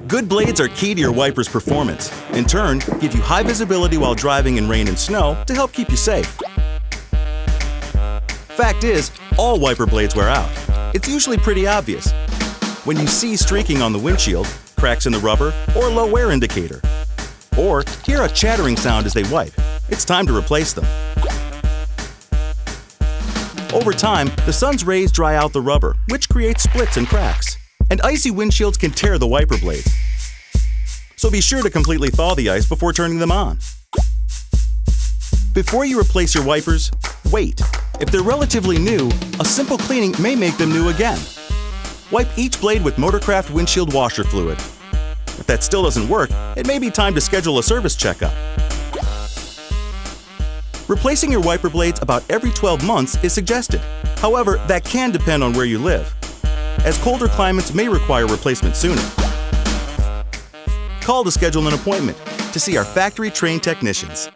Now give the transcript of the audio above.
Good blades are key to your wiper's performance. In turn, give you high visibility while driving in rain and snow to help keep you safe. Fact is, all wiper blades wear out. It's usually pretty obvious when you see streaking on the windshield, cracks in the rubber, or a low wear indicator. Or hear a chattering sound as they wipe. It's time to replace them. Over time, the sun's rays dry out the rubber, which creates splits and cracks. And icy windshields can tear the wiper blades. So be sure to completely thaw the ice before turning them on. Before you replace your wipers, wait. If they're relatively new, a simple cleaning may make them new again. Wipe each blade with Motorcraft windshield washer fluid. If that still doesn't work, it may be time to schedule a service checkup. Replacing your wiper blades about every 12 months is suggested. However, that can depend on where you live, as colder climates may require replacement sooner. Call to schedule an appointment to see our factory-trained technicians.